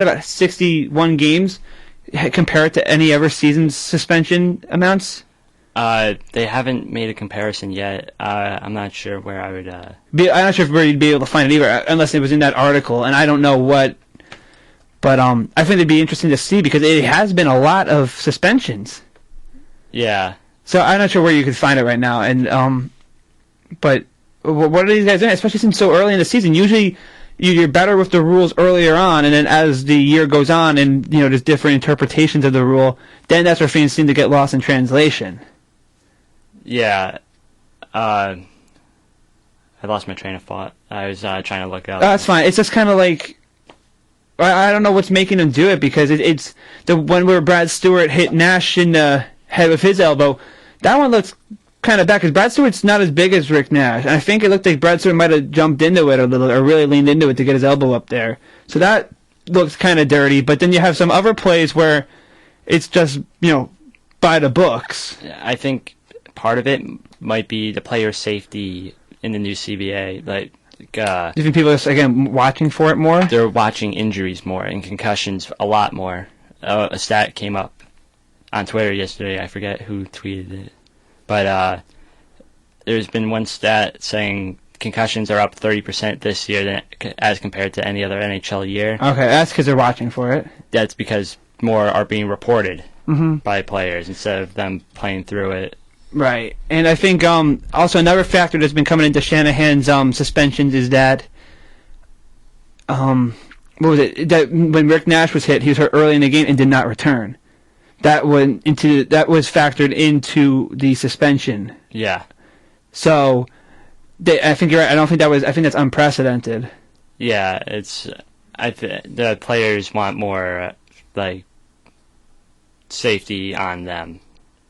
about 61 games. Compare it to any other season's suspension amounts. They haven't made a comparison yet. I'm not sure where I would. I'm not sure where you'd be able to find it either, unless it was in that article, and I don't know what. But I think it'd be interesting to see because it has been a lot of suspensions. Yeah. So I'm not sure where you could find it right now, and but what are these guys doing? Especially since so early in the season, usually you're better with the rules earlier on, and then as the year goes on, and there's different interpretations of the rule, then that's where things seem to get lost in translation. Yeah. I lost my train of thought. I was trying to look up. That's fine. It's just kind of like I don't know what's making them do it because it's the one where Brad Stewart hit Nash in the head with his elbow. That one looks kind of bad because Brad Stewart's not as big as Rick Nash, and I think it looked like Brad Stewart might have jumped into it a little or really leaned into it to get his elbow up there. So that looks kind of dirty. But then you have some other plays where it's just by the books. I think part of it might be the player safety in the new CBA. Do you think people are, again, watching for it more? They're watching injuries more and concussions a lot more. A stat came up on Twitter yesterday. I forget who tweeted it. But there's been one stat saying concussions are up 30% this year as compared to any other NHL year. Okay, that's because they're watching for it. That's because more are being reported by players instead of them playing through it. Right, and I think also another factor that's been coming into Shanahan's suspensions is that what was it? That when Rick Nash was hit, he was hurt early in the game and did not return. That was factored into the suspension. Yeah. So, I think you're right. I think that's unprecedented. Yeah, the players want more safety on them.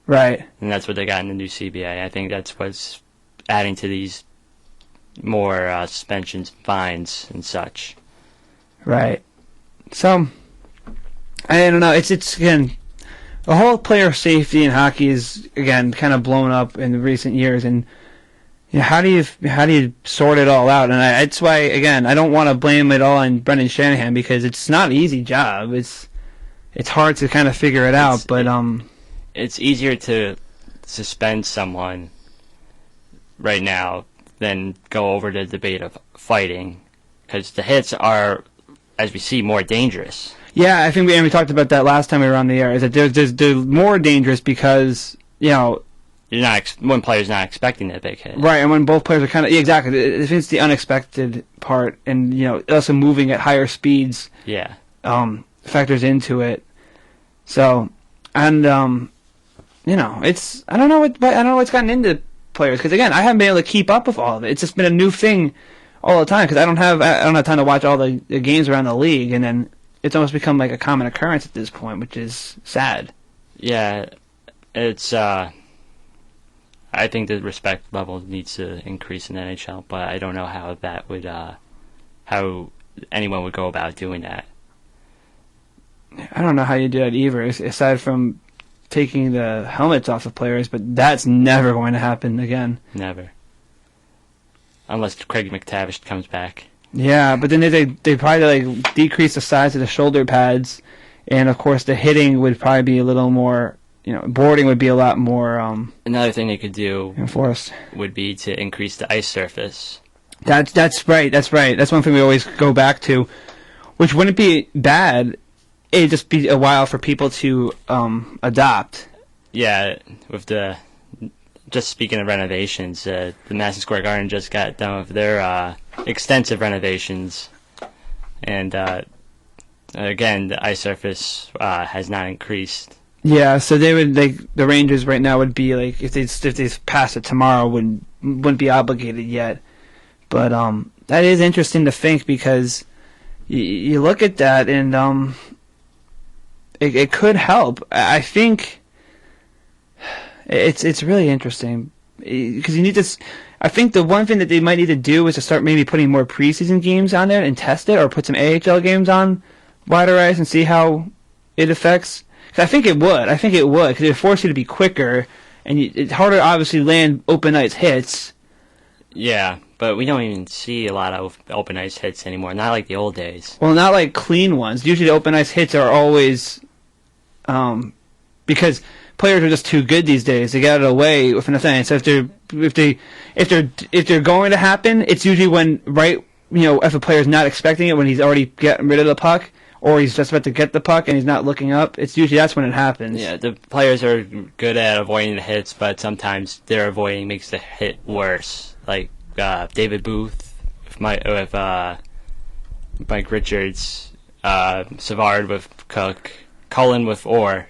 Right. And that's what they got in the new CBA. I think that's what's adding to these more suspensions, fines, and such. Right. So, I don't know. It's again, the whole player safety in hockey is again kind of blown up in the recent years, and how do you sort it all out? And that's why again I don't want to blame it all on Brendan Shanahan because it's not an easy job. It's hard to kind of figure it out, but it's easier to suspend someone right now than go over the debate of fighting, because the hits are, as we see, more dangerous. Yeah, I think we talked about that last time we were on the air. Is that they're more dangerous because you're not when player's not expecting that big hit. Right, and when both players are kind of exactly, it's the unexpected part, and also moving at higher speeds. Yeah. Factors into it. So, and it's I don't know what's gotten into players because again I haven't been able to keep up with all of it. It's just been a new thing all the time because I don't have time to watch all the games around the league, and then it's almost become like a common occurrence at this point, which is sad. Yeah, it's I think the respect level needs to increase in the NHL, but I don't know how that would how anyone would go about doing that. I don't know how you do that either, aside from taking the helmets off of players, but that's never going to happen again. Never. Unless Craig McTavish comes back. Yeah, but then they probably decrease the size of the shoulder pads, and of course the hitting would probably be a little more, boarding would be a lot more another thing they could do enforced would be to increase the ice surface. That's right. That's one thing we always go back to, which wouldn't be bad. It'd just be a while for people to adopt. Yeah, just speaking of renovations, the Madison Square Garden just got done with their extensive renovations, and again, the ice surface has not increased. Yeah, so they would the Rangers right now would be if they pass it tomorrow wouldn't be obligated yet, but that is interesting to think because you look at that and it could help. I think it's really interesting because you need to. I think the one thing that they might need to do is to start maybe putting more preseason games on there and test it, or put some AHL games on wider ice and see how it affects. Cause I think it would because it would force you to be quicker, and it's harder to obviously land open ice hits. Yeah, But we don't even see a lot of open ice hits anymore. Not like the old days. Well, not like clean ones. Usually, the open ice hits are always, because players are just too good these days. They get it away with nothing. So if they're going to happen, it's usually when if a player's not expecting it, when he's already getting rid of the puck, or he's just about to get the puck and he's not looking up. It's usually that's when it happens. Yeah, the players are good at avoiding the hits, but sometimes their avoiding makes the hit worse. Like David Booth with Mike Richards, Savard with Cook, Cullen with Orr.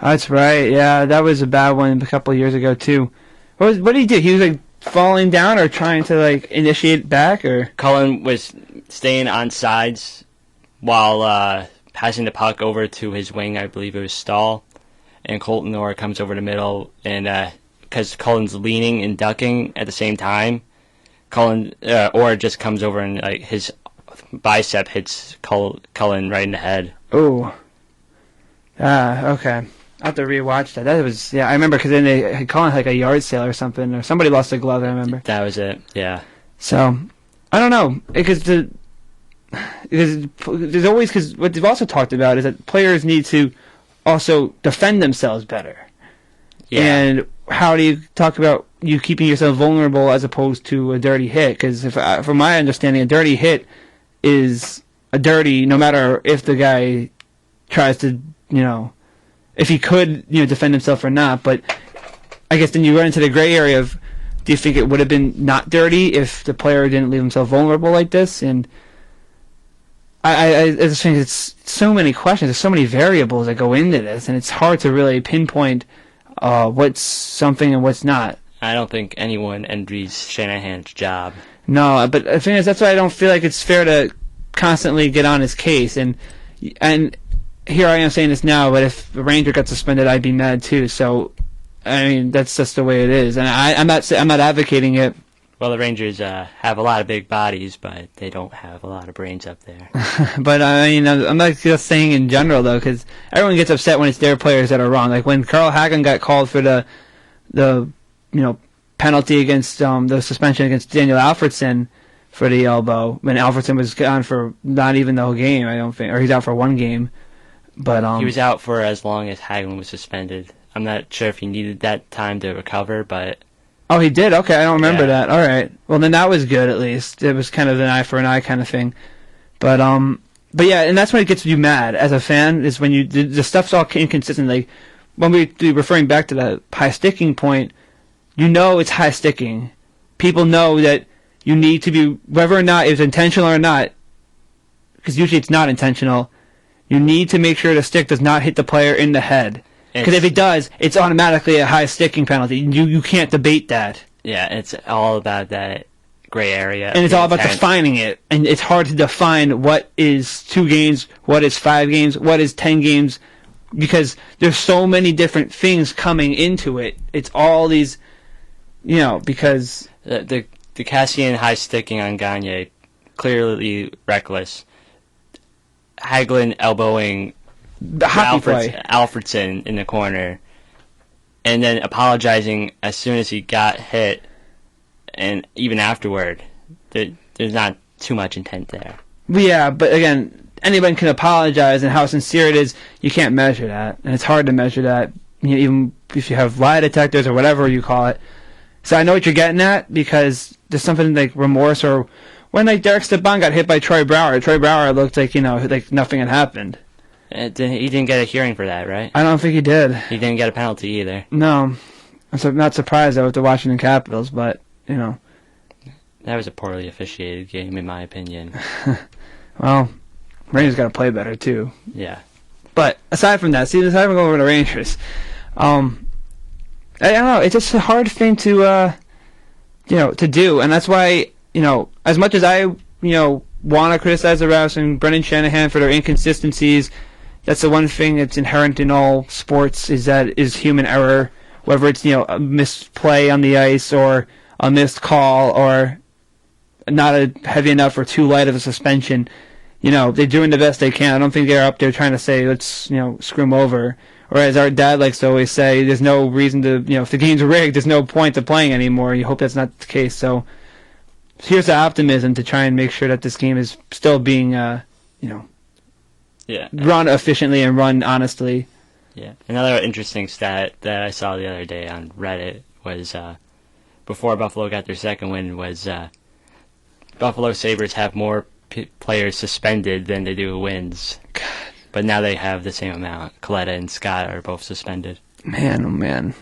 That's right. Yeah, that was a bad one a couple of years ago too. What did he do? He was like falling down or trying to like initiate back, or Cullen was staying on sides while passing the puck over to his wing. I believe it was Stahl, and Colton Orr comes over the middle, and because Cullen's leaning and ducking at the same time, Orr just comes over and like his bicep hits Cullen right in the head. Oh. Okay. I have to rewatch that. That was, yeah, I remember because then they had called it like a yard sale or something, or somebody lost a glove, I remember. That was it, yeah. So, I don't know, because there's always, because what they've also talked about is that players need to also defend themselves better. Yeah. And how do you talk about you keeping yourself vulnerable as opposed to a dirty hit? Because from my understanding, a dirty hit is a dirty, no matter if the guy tries to, if he could, defend himself or not. But I guess then you run into the gray area of, do you think it would have been not dirty if the player didn't leave himself vulnerable like this? And I just think it's so many questions. There's so many variables that go into this, and it's hard to really pinpoint what's something and what's not. I don't think anyone envies Shanahan's job. No, but the thing is, that's why I don't feel like it's fair to constantly get on his case. And here I am saying this now, but if the Ranger got suspended, I'd be mad too. So, I mean, that's just the way it is, and I'm not advocating it. Well, the Rangers have a lot of big bodies, but they don't have a lot of brains up there. But I mean, I'm not just saying in general though, because everyone gets upset when it's their players that are wrong. Like when Carl Hagen got called for the penalty against the suspension against Daniel Alfredsson for the elbow, when Alfredsson was gone for not even the whole game, I don't think, or he's out for one game. But he was out for as long as Hagelin was suspended. I'm not sure if he needed that time to recover, but... Oh, he did? Okay, I don't remember that. All right. Well, then that was good, at least. It was kind of an eye for an eye kind of thing. But yeah, and that's when it gets you mad as a fan, is when the stuff's all inconsistent. Like, when we referring back to that high sticking point, it's high sticking. People know that you need to be, whether or not it's intentional or not, because usually it's not intentional, you need to make sure the stick does not hit the player in the head. Because if it does, it's automatically a high sticking penalty. You can't debate that. Yeah, it's all about that gray area. And it's all about defining it. And it's hard to define what is 2 games, what is 5 games, what is 10 games, because there's so many different things coming into it. It's all these, because... The Cassian high sticking on Gagne, clearly reckless. Hagelin elbowing Alfredsson in the corner, and then apologizing as soon as he got hit, and even afterward, there's not too much intent there. Yeah, but again, anyone can apologize, and how sincere it is, you can't measure that, and it's hard to measure that, even if you have lie detectors or whatever you call it. So I know what you're getting at, because there's something like remorse, or when like Derek Stepan got hit by Troy Brouwer looked like like nothing had happened. He didn't get a hearing for that, right? I don't think he did. He didn't get a penalty either. No. I'm not surprised, though, with the Washington Capitals, but, That was a poorly officiated game, in my opinion. Well, Rangers got to play better, too. Yeah. But, aside from that, aside from going over the Rangers, I don't know, it's just a hard thing to do, and that's why, as much as I, want to criticize the refs and Brendan Shanahan for their inconsistencies, that's the one thing that's inherent in all sports is human error, whether it's a misplay on the ice or a missed call or not a heavy enough or too light of a suspension. They're doing the best they can. I don't think they're up there trying to say let's screw them over. Or as our dad likes to always say, there's no reason to if the game's rigged, there's no point to playing anymore. You hope that's not the case. So here's the optimism to try and make sure that this game is still being, run efficiently and run honestly. Yeah. Another interesting stat that I saw the other day on Reddit was before Buffalo got their second win was Buffalo Sabres have more players suspended than they do wins. God. But now they have the same amount. Coletta and Scott are both suspended. Man, oh man.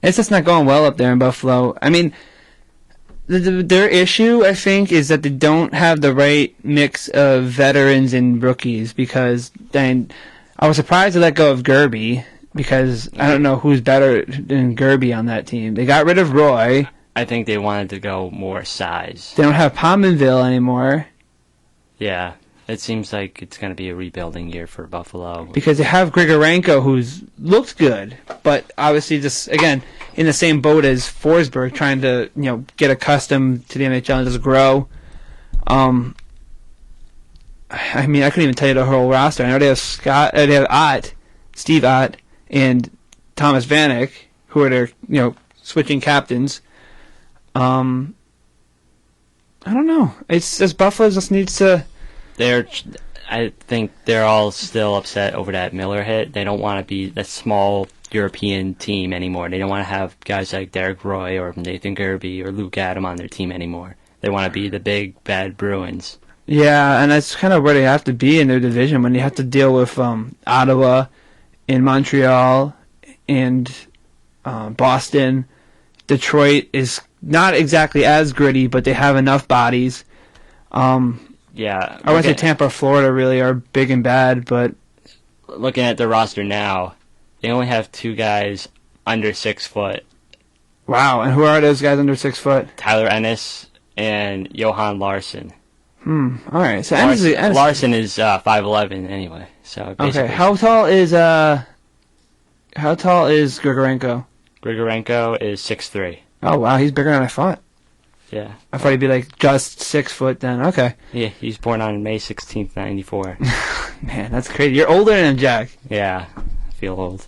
It's just not going well up there in Buffalo. I mean, their issue, I think, is that they don't have the right mix of veterans and rookies because then I was surprised to let go of Gerby because I don't know who's better than Gerby on that team. They got rid of Roy. I think they wanted to go more size. They don't have Pominville anymore. Yeah, it seems like it's going to be a rebuilding year for Buffalo. Because they have Grigorenko, who's looked good, but obviously just, again, in the same boat as Forsberg, trying to, get accustomed to the NHL and just grow. I mean, I couldn't even tell you the whole roster. I know they have Steve Ott, and Thomas Vanek, who are their, switching captains. I don't know. It's just Buffalo just needs to. I think they're all still upset over that Miller hit. They don't want to be a small European team anymore. They don't want to have guys like Derek Roy or Nathan Gerby or Luke Adam on their team anymore. They want to be the big bad Bruins. Yeah, and that's kind of where they have to be in their division when you have to deal with Ottawa, and Montreal, and Boston. Detroit is not exactly as gritty, but they have enough bodies. Yeah, I wouldn't say Tampa or Florida really are big and bad, but looking at the roster now, they only have 2 guys under 6 foot. Wow, and who are those guys under 6 foot? Tyler Ennis and Johan Larsson. All right. So Larsson is 5'11" anyway. So okay, how tall is Grigorenko? Grigorenko is 6'3". Oh wow, he's bigger than I thought. Yeah. I thought he'd be like just 6 foot then. Okay. Yeah, he's born on May 16th, 94. Man, that's crazy. You're older than him, Jack. Yeah, I feel old.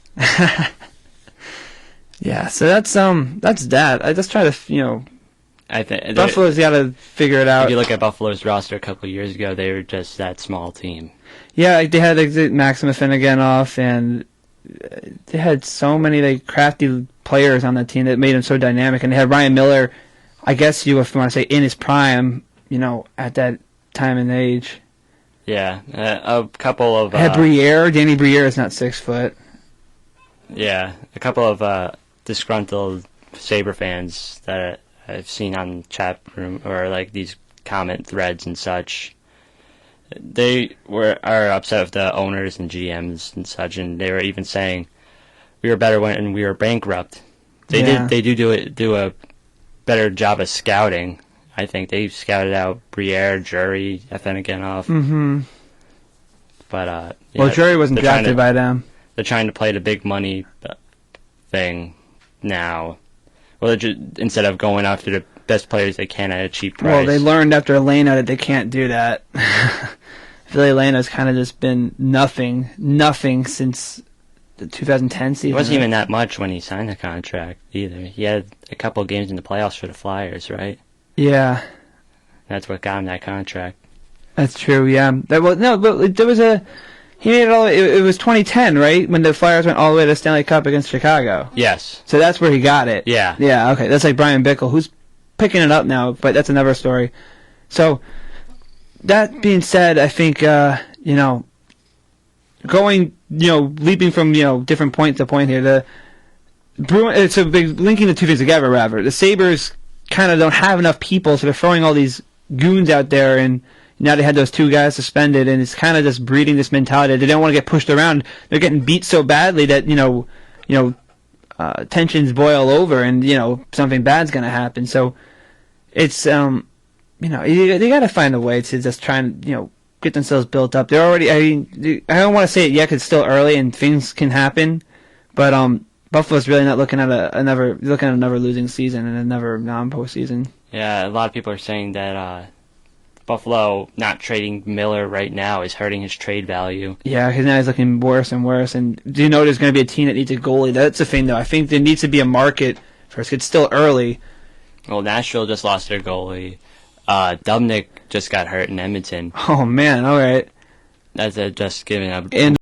Yeah, so that's that. I just try to, I think Buffalo's got to figure it out. If you look at Buffalo's roster a couple of years ago, they were just that small team. Yeah, like they had Maxim Afinogenov, and they had so many crafty players on that team that made them so dynamic. And they had Ryan Miller, I guess if you want to say in his prime, at that time and age. Yeah, a couple of. Had Briere. Danny Briere is not 6 foot. Yeah, a couple of disgruntled Sabre fans that I've seen on chat room or these comment threads and such. They are upset with the owners and GMs and such, and they were even saying we were better when we were bankrupt. They do a better job of scouting. I think they scouted out Briere, Jury, Afinogenov. Mm-hmm. But Jury wasn't drafted by them. They're trying to play the big money thing now. Well, instead of going after the best players they can at a cheap price. Well, they learned after Elena that they can't do that. Philly Elena's kind of just been nothing since the 2010 season. It wasn't even that much when he signed the contract either. He had a couple of games in the playoffs for the Flyers, right? Yeah. That's what got him that contract. That's true, yeah. But there was he made it all. It was 2010, right, when the Flyers went all the way to the Stanley Cup against Chicago. Yes. So that's where he got it. Yeah. Yeah. Okay. That's like Brian Bickle, who's picking it up now, but that's another story. So that being said, I think going leaping from different point to point here, the Bruins. So linking the two things together, rather, the Sabres kind of don't have enough people, so they're throwing all these goons out there, and now they had those 2 guys suspended, and it's kind of just breeding this mentality that they don't want to get pushed around. They're getting beat so badly that tensions boil over, and something bad's going to happen. So it's they got to find a way to just try and get themselves built up. They're already. I don't want to say it yet because it's still early and things can happen, but Buffalo's really not looking at another losing season and another non-postseason. Yeah, a lot of people are saying that Buffalo not trading Miller right now is hurting his trade value. Yeah, because now he's looking worse and worse. And do you know there's going to be a team that needs a goalie? That's the thing, though. I think there needs to be a market first. It's still early. Well, Nashville just lost their goalie. Dubnyk just got hurt in Edmonton. Oh man, all right. That's just giving up. And